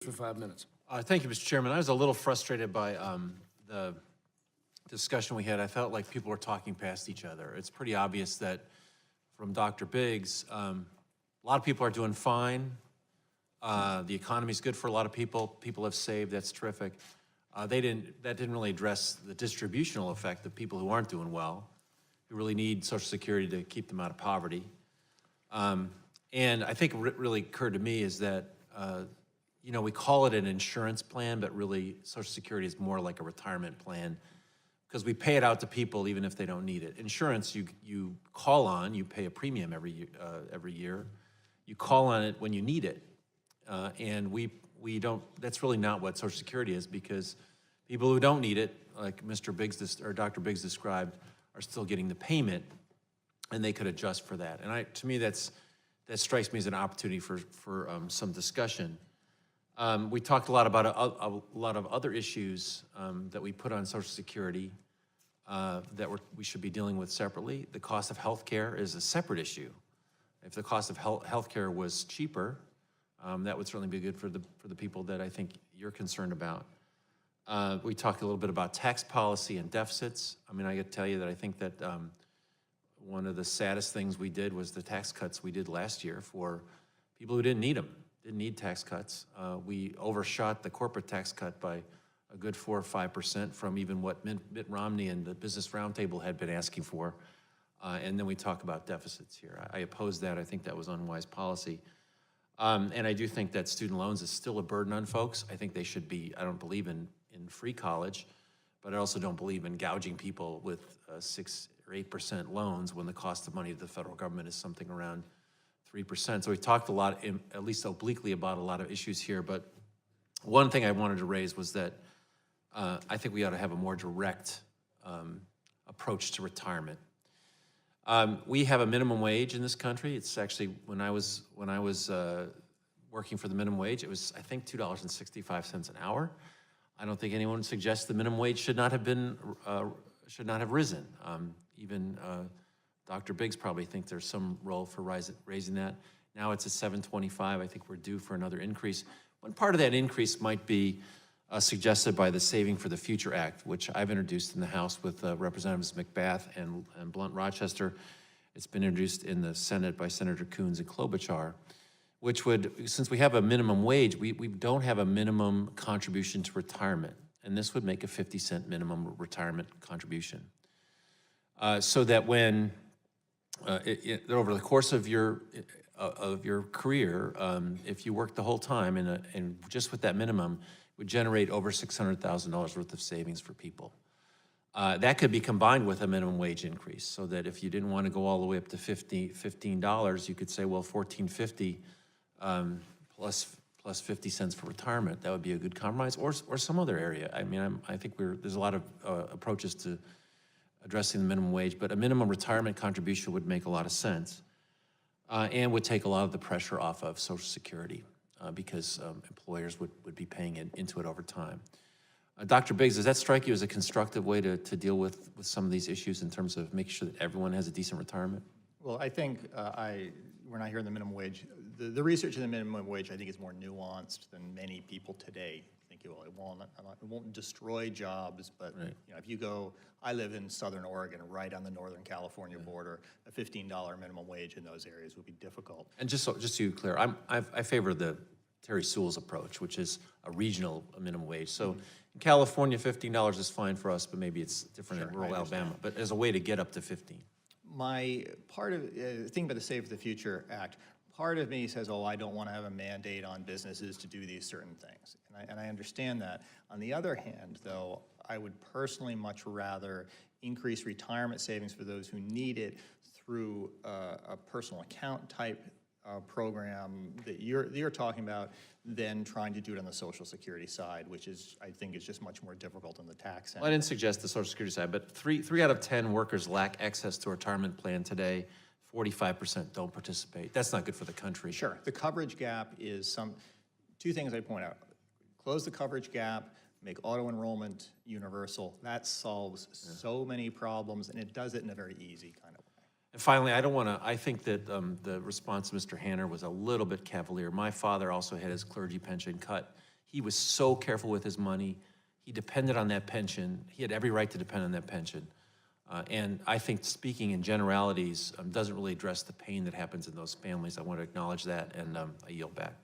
for 5 minutes. Thank you, Mr. Chairman. I was a little frustrated by the discussion we had. I felt like people were talking past each other. It's pretty obvious that from Dr. Biggs, a lot of people are doing fine. The economy's good for a lot of people. People have saved, that's terrific. That didn't really address the distributional effect of people who aren't doing well, who really need Social Security to keep them out of poverty. And I think what really occurred to me is that, you know, we call it an insurance plan, but really Social Security is more like a retirement plan because we pay it out to people even if they don't need it. Insurance, you call on, you pay a premium every year. You call on it when you need it. And we don't, that's really not what Social Security is, because people who don't need it, like Mr. Biggs or Dr. Biggs described, are still getting the payment, and they could adjust for that. And to me, that strikes me as an opportunity for some discussion. We talked a lot about a lot of other issues that we put on Social Security that we should be dealing with separately. The cost of health care is a separate issue. If the cost of health care was cheaper, that would certainly be good for the people that I think you're concerned about. We talked a little bit about tax policy and deficits. I mean, I got to tell you that I think that one of the saddest things we did was the tax cuts we did last year for people who didn't need them, didn't need tax cuts. We overshot the corporate tax cut by a good 4 or 5% from even what Mitt Romney and the Business Roundtable had been asking for. And then we talk about deficits here. I oppose that. I think that was unwise policy. And I do think that student loans is still a burden on folks. I think they should be, I don't believe in free college, but I also don't believe in gouging people with 6 or 8% loans when the cost of money to the federal government is something around 3%. So we talked a lot, at least obliquely, about a lot of issues here, but one thing I wanted to raise was that I think we ought to have a more direct approach to retirement. We have a minimum wage in this country. It's actually, when I was working for the minimum wage, it was, I think, $2.65 an hour. I don't think anyone suggests the minimum wage should not have risen. Even Dr. Biggs probably thinks there's some role for raising that. Now it's at $7.25. I think we're due for another increase. One part of that increase might be suggested by the Saving for the Future Act, which I've introduced in the House with Representatives McBath and Blunt Rochester. It's been introduced in the Senate by Senator Coons and Klobuchar, which would, since we have a minimum wage, we don't have a minimum contribution to retirement. And this would make a 50-cent minimum retirement contribution. So that when, over the course of your career, if you work the whole time and just with that minimum, would generate over $600,000 worth of savings for people. That could be combined with a minimum wage increase, so that if you didn't want to go all the way up to $15, you could say, well, $14.50 plus 50 cents for retirement. That would be a good compromise, or some other area. I mean, I think there's a lot of approaches to addressing the minimum wage, but a minimum retirement contribution would make a lot of sense and would take a lot of the pressure off of Social Security. Because employers would be paying into it over time. Dr. Biggs, does that strike you as a constructive way to deal with some of these issues in terms of making sure that everyone has a decent retirement? Well, I think we're not hearing the minimum wage. The research in the minimum wage, I think, is more nuanced than many people today think it will. It won't destroy jobs, but right. You know, if you go, I live in Southern Oregon, right on the Northern California border. A $15 minimum wage in those areas would be difficult. And just to be clear, I favor the Terry Sewell's approach, which is a regional minimum wage. So in California, $15 is fine for us, but maybe it's different in rural Alabama. But as a way to get up to 15. My part of thinking about the Save for the Future Act, part of me says, oh, I don't want to have a mandate on businesses to do these certain things. And I understand that. On the other hand, though, I would personally much rather increase retirement savings for those who need it through a personal account type program that you're talking about than trying to do it on the Social Security side, which is, I think, is just much more difficult on the tax end. Well, I didn't suggest the Social Security side, but three out of 10 workers lack access to a retirement plan today. 45% don't participate. That's not good for the country. Sure. The coverage gap is two things I point out. Close the coverage gap, make auto enrollment universal. That solves so many problems, and it does it in a very easy kind of way. And finally, I think that the response to Mr. Hanner was a little bit cavalier. My father also had his clergy pension cut He was so careful with his money. He depended on that pension. He had every right to depend on that pension. And I think speaking in generalities doesn't really address the pain that happens in those families. I want to acknowledge that, and I yield back.